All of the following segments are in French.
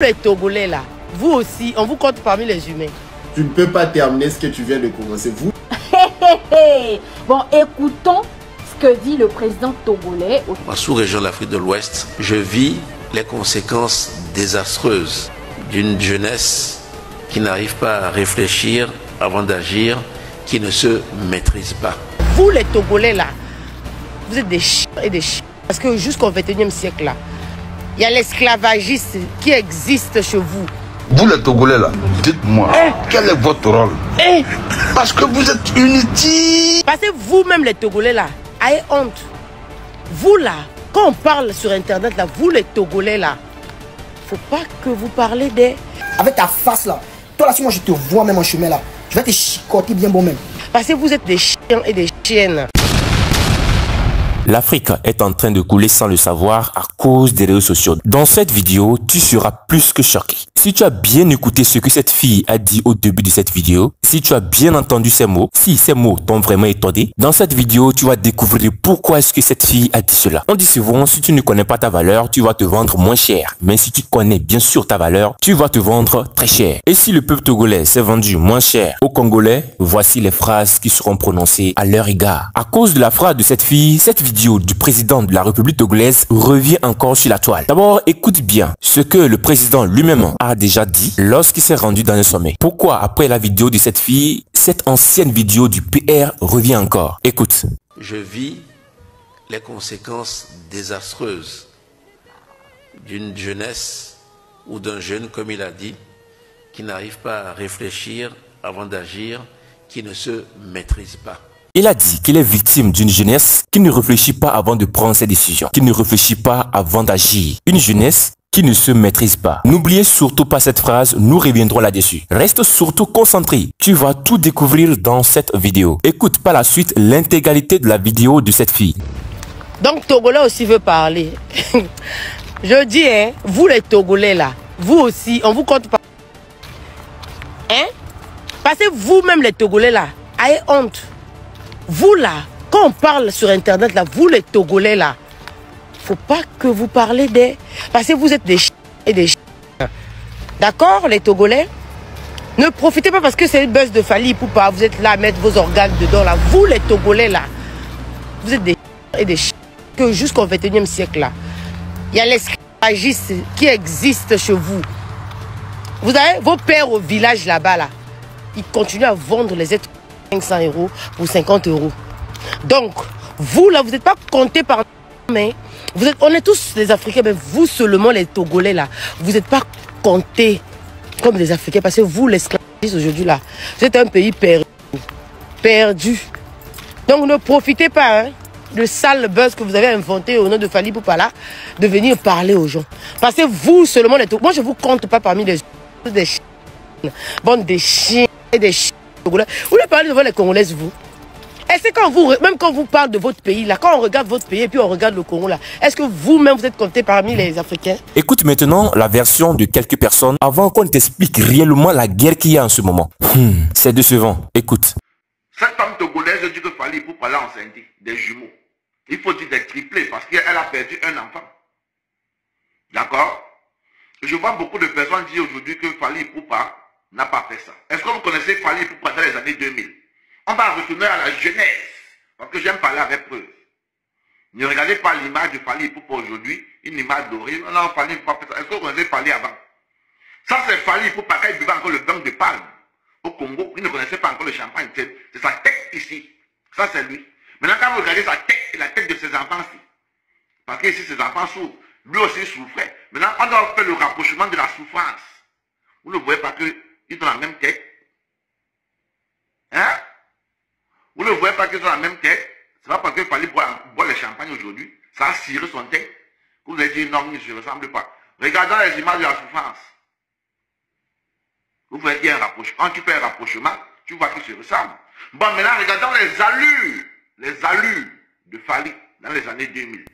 Les Togolais là, vous aussi, on vous compte parmi les humains. Tu ne peux pas terminer ce que tu viens de commencer. Vous. Bon, écoutons ce que dit le président togolais. Ma sous-région de l'Afrique de l'Ouest, je vis les conséquences désastreuses d'une jeunesse qui n'arrive pas à réfléchir avant d'agir, qui ne se maîtrise pas. Vous les Togolais là, vous êtes des chiens et des chiens. Parce que jusqu'au XXIe siècle là, il y a l'esclavagisme qui existe chez vous. Vous les Togolais là, dites-moi, quel est votre rôle? Parce que vous êtes inutiles. Parce que vous-même les Togolais là, ayez honte. Vous là, quand on parle sur internet là, vous les Togolais là, faut pas que vous parlez des... Avec ta face là, toi là si moi je te vois même en chemin là, je vais te chicoter bien bon même. Parce que vous êtes des chiens et des chiennes. L'Afrique est en train de couler sans le savoir à cause des réseaux sociaux. Dans cette vidéo, tu seras plus que choqué. Si tu as bien écouté ce que cette fille a dit au début de cette vidéo, si tu as bien entendu ces mots, si ces mots t'ont vraiment étonné, dans cette vidéo, tu vas découvrir pourquoi est-ce que cette fille a dit cela. On dit souvent, si tu ne connais pas ta valeur, tu vas te vendre moins cher. Mais si tu connais bien sûr ta valeur, tu vas te vendre très cher. Et si le peuple togolais s'est vendu moins cher aux Congolais, voici les phrases qui seront prononcées à leur égard. À cause de la phrase de cette fille, cette vidéo du président de la République togolaise revient encore sur la toile. D'abord, écoute bien ce que le président lui-même a déjà dit lorsqu'il s'est rendu dans un sommet. Pourquoi après la vidéo de cette fille, cette ancienne vidéo du PR revient encore? Écoute. Je vis les conséquences désastreuses d'une jeunesse ou d'un jeune, comme il a dit, qui n'arrive pas à réfléchir avant d'agir, qui ne se maîtrise pas. Il a dit qu'il est victime d'une jeunesse qui ne réfléchit pas avant de prendre ses décisions, qui ne réfléchit pas avant d'agir. Une jeunesse qui ne se maîtrise pas. N'oubliez surtout pas cette phrase, nous reviendrons là-dessus. Reste surtout concentré. Tu vas tout découvrir dans cette vidéo. Écoute par la suite l'intégralité de la vidéo de cette fille. Donc Togolais aussi veut parler. Je dis, hein, vous les Togolais là, vous aussi, on vous compte pas. Hein? Parce que vous-même les Togolais là, ayez honte. Vous là, quand on parle sur internet là, vous les Togolais là, faut pas que vous parlez des... Parce que vous êtes des chiens et des chiens. D'accord, les Togolais? Ne profitez pas parce que c'est une buzz de Fally Ipupa, vous êtes là à mettre vos organes dedans là. Vous les Togolais là, vous êtes des chiens et des chiens. Que jusqu'au XXIe siècle là, il y a l'esclavagisme qui existe chez vous. Vous avez vos pères au village là-bas là, ils continuent à vendre les êtres 500 € pour 50 €. Donc, vous là, vous n'êtes pas comptés par... Mais vous êtes, on est tous des Africains, mais vous seulement les Togolais là, vous n'êtes pas comptés comme des Africains parce que vous, l'esclavagisme aujourd'hui là, vous êtes un pays perdu. Perdu. Donc ne profitez pas de sale buzz que vous avez inventé au nom de Fally Ipupa là, de venir parler aux gens. Parce que vous seulement les Togolais, moi je ne vous compte pas parmi les des chiens. Bande des chiens et des chiens Togolais. Vous ne parlez devant les Congolaises, vous. Est-ce que quand vous, même quand vous parlez de votre pays, là, quand on regarde votre pays et puis on regarde le Congo, là, est-ce que vous-même vous êtes compté parmi les Africains? Écoute maintenant la version de quelques personnes avant qu'on t'explique réellement la guerre qu'il y a en ce moment. C'est décevant. Écoute. Cette femme togolaise dit que Fally Ipupa l'a enceinte des jumeaux. Il faut dire des triplés parce qu'elle a perdu un enfant. D'accord? Je vois beaucoup de personnes dire aujourd'hui que Fally Ipupa n'a pas fait ça. Est-ce que vous connaissez Fally Ipupa dans les années 2000? On va retourner à la jeunesse, parce que j'aime parler avec preuve. Ne regardez pas l'image de Fally Ipupa aujourd'hui, une image dorée. Non, Fally Ipupa, est-ce que vous connaissez Fally avant? Ça, c'est Fally Ipupa quand il buvait encore le vin de palme. Au Congo, il ne connaissait pas encore le champagne. C'est sa tête ici. Ça, c'est lui. Maintenant, quand vous regardez sa tête et la tête de ses enfants-ci, parce que ici, ses enfants souffrent, lui aussi souffrait. Maintenant, on doit faire le rapprochement de la souffrance. Vous ne voyez pas qu'ils ont la même tête? Hein? Vous ne voyez pas qu'ils ont la même tête? C'est pas parce qu'il fallait boire le champagne aujourd'hui, ça a ciré son tête, que vous avez dit non, ils ne se ressemblent pas. Regardons les images de la souffrance. Vous voyez un rapprochement. Quand tu fais un rapprochement, tu vois qu'ils se ressemblent. Bon, maintenant, regardons les allures de Fally dans les années 2000.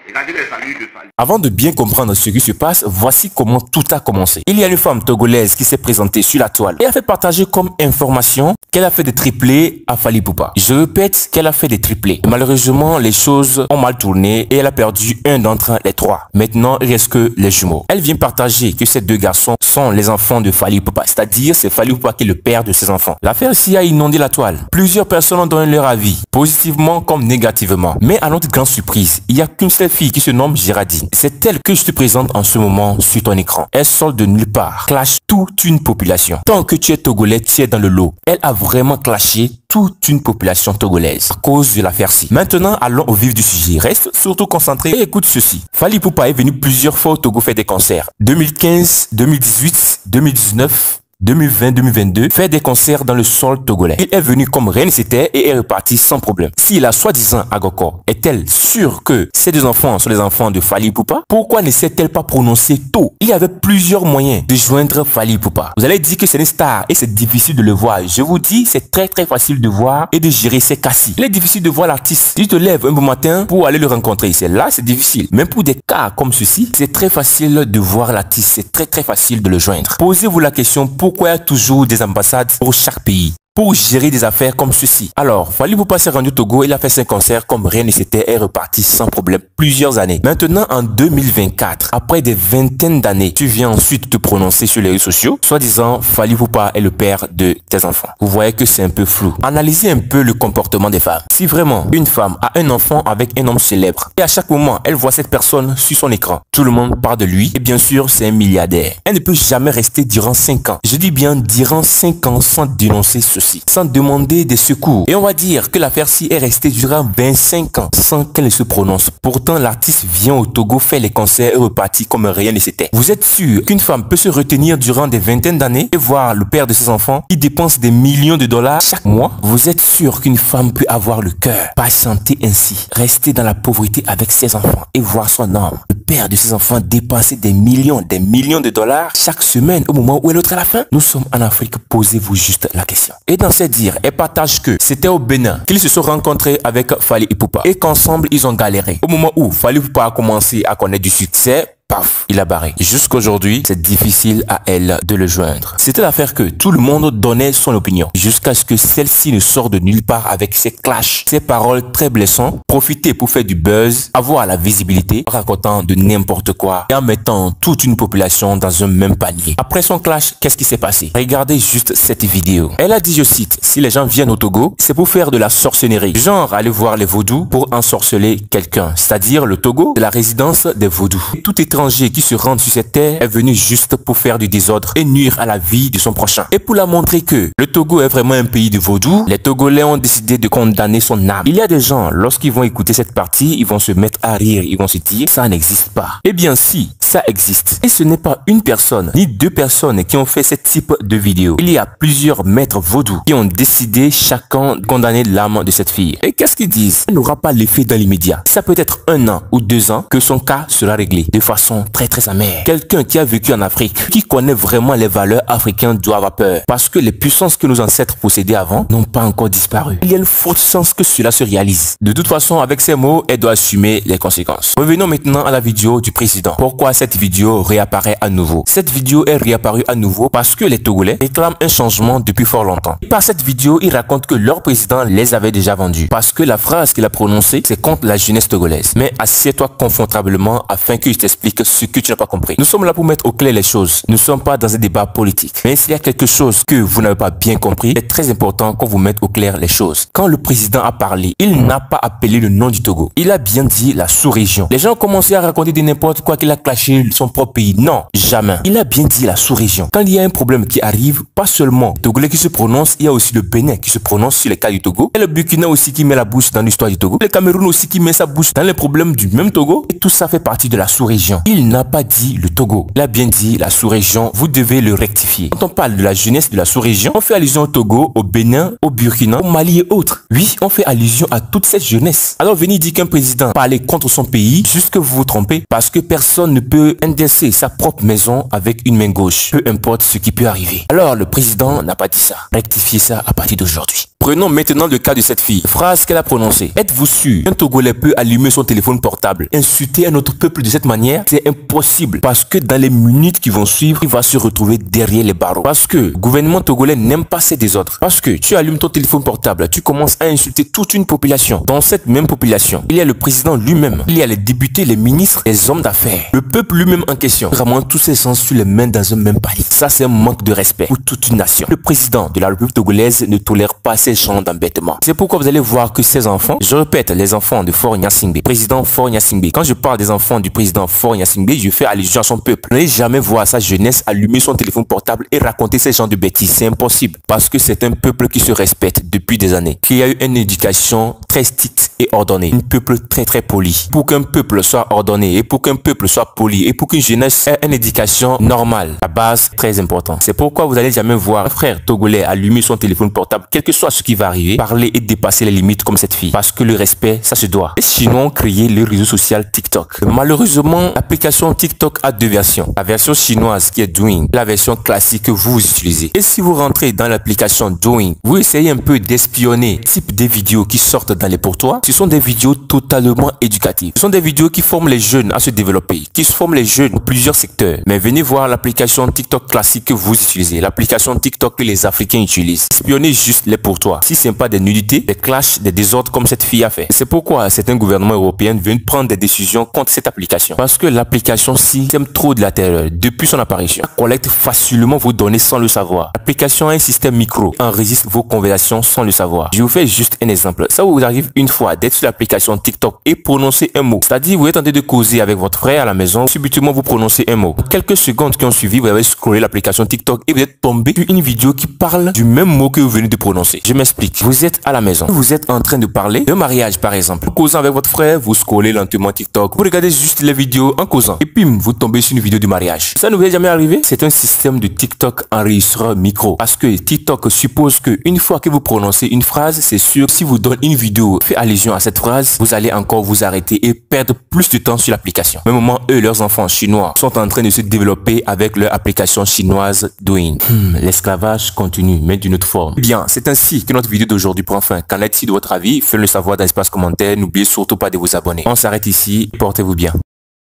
Regardez les saluts de Fali. Avant de bien comprendre ce qui se passe, voici comment tout a commencé. Il y a une femme togolaise qui s'est présentée sur la toile et a fait partager comme information qu'elle a fait des triplés à Fally Ipupa. Je répète qu'elle a fait des triplés. Malheureusement, les choses ont mal tourné et elle a perdu un d'entre les trois. Maintenant, il reste que les jumeaux. Elle vient partager que ces deux garçons sont les enfants de Fally Ipupa, c'est-à-dire c'est Fally Ipupa qui est le père de ses enfants. L'affaire ici a inondé la toile. Plusieurs personnes ont donné leur avis, positivement comme négativement. Mais à notre grande surprise, il n'y a qu'une seule fille qui se nomme Géraldine. C'est elle que je te présente en ce moment sur ton écran. Elle sort de nulle part, clash toute une population. Tant que tu es togolais, tu es dans le lot. Elle a vraiment clashé toute une population togolaise à cause de l'affaire-ci. Maintenant, allons au vif du sujet. Reste surtout concentré et écoute ceci. Fally Ipupa est venu plusieurs fois au Togo faire des concerts. 2015, 2018, 2019... 2020-2022, fait des concerts dans le sol togolais. Il est venu comme rien n'était et est reparti sans problème. Si la soi-disant Agoko est-elle sûre que ces deux enfants sont les enfants de Fally Ipupa, pourquoi ne s'est-elle pas prononcée tôt? Il y avait plusieurs moyens de joindre Fally Ipupa. Vous allez dire que c'est une star et c'est difficile de le voir. Je vous dis, c'est très facile de voir et de gérer ses cassis. Il est difficile de voir l'artiste. Tu te lèves un bon matin pour aller le rencontrer. C'est là, c'est difficile. Même pour des cas comme ceci, c'est très facile de voir l'artiste. C'est très facile de le joindre. Posez-vous la question, pourquoi il y a toujours des ambassades pour chaque pays pour gérer des affaires comme ceci? Alors, Fally Ipupa s'est rendu au Togo, il a fait 5 concerts comme rien ne s'était et reparti sans problème plusieurs années. Maintenant, en 2024, après des vingtaines d'années, tu viens ensuite te prononcer sur les réseaux sociaux, soi-disant Fally Ipupa est le père de tes enfants. Vous voyez que c'est un peu flou. Analysez un peu le comportement des femmes. Si vraiment une femme a un enfant avec un homme célèbre et à chaque moment elle voit cette personne sur son écran, tout le monde parle de lui et bien sûr c'est un milliardaire. Elle ne peut jamais rester durant 5 ans. Je dis bien durant 5 ans sans dénoncer ceci, sans demander des secours. Et on va dire que l'affaire-ci est restée durant 25 ans sans qu'elle ne se prononce. Pourtant, l'artiste vient au Togo, fait les concerts et repartit comme rien ne s'était. Vous êtes sûr qu'une femme peut se retenir durant des vingtaines d'années et voir le père de ses enfants qui dépense des millions de dollars chaque mois? Vous êtes sûr qu'une femme peut avoir le cœur, patienter ainsi, rester dans la pauvreté avec ses enfants et voir son homme, le père de ses enfants, dépenser des millions de dollars chaque semaine au moment où elle est à la fin? Nous sommes en Afrique, posez-vous juste la question. Et dans ces dires, elle partage que c'était au Bénin qu'ils se sont rencontrés avec Fally Ipupa et qu'ensemble ils ont galéré. Au moment où Fally Ipupa a commencé à connaître du succès, paf, il a barré. Jusqu'aujourd'hui, c'est difficile à elle de le joindre. C'était l'affaire que tout le monde donnait son opinion, jusqu'à ce que celle-ci ne sorte de nulle part avec ses clashs, ses paroles très blessantes, profiter pour faire du buzz, avoir la visibilité, racontant de n'importe quoi et en mettant toute une population dans un même panier. Après son clash, qu'est-ce qui s'est passé? Regardez juste cette vidéo. Elle a dit, je cite, si les gens viennent au Togo, c'est pour faire de la sorcellerie. Genre aller voir les vaudous pour ensorceler quelqu'un. C'est-à-dire le Togo, c'est la résidence des vaudous. Tout étranger qui se rend sur cette terre est venu juste pour faire du désordre et nuire à la vie de son prochain. Et pour la montrer que le Togo est vraiment un pays de vaudou, les Togolais ont décidé de condamner son âme. Il y a des gens, lorsqu'ils vont écouter cette partie, ils vont se mettre à rire, ils vont se dire, ça n'existe pas. Eh bien si, ça existe. Et ce n'est pas une personne, ni 2 personnes qui ont fait ce type de vidéo. Il y a plusieurs maîtres vaudous qui ont décidé chacun de condamner l'âme de cette fille. Et qu'est-ce qu'ils disent? Elle n'aura pas l'effet dans l'immédiat. Ça peut être 1 an ou 2 ans que son cas sera réglé de façon très amère. Quelqu'un qui a vécu en Afrique, qui connaît vraiment les valeurs africaines doit avoir peur. Parce que les puissances que nos ancêtres possédaient avant n'ont pas encore disparu. Il y a une forte chance que cela se réalise. De toute façon, avec ces mots, elle doit assumer les conséquences. Revenons maintenant à la vidéo du président. Pourquoi cette vidéo réapparaît à nouveau? Cette vidéo est réapparue à nouveau parce que les Togolais réclament un changement depuis fort longtemps. Et par cette vidéo, ils racontent que leur président les avait déjà vendus. Parce que la phrase qu'il a prononcée, c'est contre la jeunesse togolaise. Mais assieds-toi confortablement afin que je t'explique ce que tu n'as pas compris. Nous sommes là pour mettre au clair les choses. Nous ne sommes pas dans un débat politique. Mais s'il y a quelque chose que vous n'avez pas bien compris, c'est très important qu'on vous mette au clair les choses. Quand le président a parlé, il n'a pas appelé le nom du Togo. Il a bien dit la sous-région. Les gens ont commencé à raconter de n'importe quoi qu'il a clashé son propre pays. Non, jamais. Il a bien dit la sous-région. Quand il y a un problème qui arrive, pas seulement le Togolais qui se prononce, il y a aussi le Bénin qui se prononce sur les cas du Togo. Et le Burkina aussi qui met la bouche dans l'histoire du Togo. Le Cameroun aussi qui met sa bouche dans les problèmes du même Togo. Et tout ça fait partie de la sous-région. Il n'a pas dit le Togo. Il a bien dit la sous-région. Vous devez le rectifier. Quand on parle de la jeunesse de la sous-région, on fait allusion au Togo, au Bénin, au Burkina, au Mali et autres. Oui, on fait allusion à toute cette jeunesse. Alors venez dire qu'un président parlait contre son pays, juste que vous vous trompez, parce que personne ne peut endesser sa propre maison avec une main gauche. Peu importe ce qui peut arriver. Alors le président n'a pas dit ça. Rectifiez ça à partir d'aujourd'hui. Prenons maintenant le cas de cette fille. Phrase qu'elle a prononcée. Êtes-vous sûr qu'un Togolais peut allumer son téléphone portable? Insulter un autre peuple de cette manière, c'est impossible. Parce que dans les minutes qui vont suivre, il va se retrouver derrière les barreaux. Parce que le gouvernement togolais n'aime pas ces désordres. Parce que tu allumes ton téléphone portable, tu commences à insulter toute une population. Dans cette même population, il y a le président lui-même, il y a les députés, les ministres, les hommes d'affaires. Le peuple lui-même en question ramène tous ses sens sur les mains dans un même panier. Ça, c'est un manque de respect pour toute une nation. Le président de la République togolaise ne tolère pas ces genres d'embêtement. C'est pourquoi vous allez voir que ces enfants, je répète, les enfants de Faure Gnassingbé, président Faure Gnassingbé. Quand je parle des enfants du président Faure Gnassingbé, je fais allusion à son peuple. N'allez jamais voir sa jeunesse allumer son téléphone portable et raconter ces genres de bêtises. C'est impossible. Parce que c'est un peuple qui se respecte depuis des années, qui a eu une éducation très stricte et ordonnée. Un peuple très poli. Pour qu'un peuple soit ordonné et pour qu'un peuple soit poli et pour qu'une jeunesse ait une éducation normale, la base très importante. C'est pourquoi vous n'allez jamais voir un frère togolais allumer son téléphone portable, quel que soit ce qui va arriver, parler et dépasser les limites comme cette fille. Parce que le respect, ça se doit. Les Chinois ont créé le réseau social TikTok. Malheureusement, l'application TikTok a deux versions. La version chinoise qui est Douyin, la version classique que vous utilisez. Et si vous rentrez dans l'application Douyin, vous essayez un peu d'espionner le type des vidéos qui sortent dans les pourtours. Ce sont des vidéos totalement éducatives. Ce sont des vidéos qui forment les jeunes à se développer, qui forment les jeunes dans plusieurs secteurs. Mais venez voir l'application TikTok classique que vous utilisez, l'application TikTok que les Africains utilisent. Espionnez juste les pourtours. Si ce n'est pas des nudités, des clashs, des désordres comme cette fille a fait. C'est pourquoi certains gouvernements européens viennent prendre des décisions contre cette application. Parce que l'application-ci sème trop de la terreur depuis son apparition. Elle collecte facilement vos données sans le savoir. L'application a un système micro qui enregistre vos conversations sans le savoir. Je vous fais juste un exemple. Ça vous arrive une fois d'être sur l'application TikTok et prononcer un mot. C'est-à-dire vous êtes en train de causer avec votre frère à la maison, subitement vous prononcez un mot. Quelques secondes qui ont suivi, vous avez scrollé l'application TikTok et vous êtes tombé sur une vidéo qui parle du même mot que vous venez de prononcer. Je m'explique. Vous êtes à la maison. Vous êtes en train de parler d'un mariage par exemple. Vous causez avec votre frère, vous scrollez lentement TikTok. Vous regardez juste les vidéos en causant. Et puis vous tombez sur une vidéo du mariage. Ça ne vous est jamais arrivé? C'est un système de TikTok enregistreur micro. Parce que TikTok suppose que une fois que vous prononcez une phrase, c'est sûr, si vous donnez une vidéo fait allusion à cette phrase, vous allez encore vous arrêter et perdre plus de temps sur l'application. Au même moment, eux, leurs enfants chinois sont en train de se développer avec leur application chinoise Douyin. L'esclavage continue, mais d'une autre forme. Eh bien, c'est ainsi que notre vidéo d'aujourd'hui prend fin. Qu'en est-il de votre avis? Faites-le savoir dans l'espace commentaire. N'oubliez surtout pas de vous abonner. On s'arrête ici. Portez-vous bien.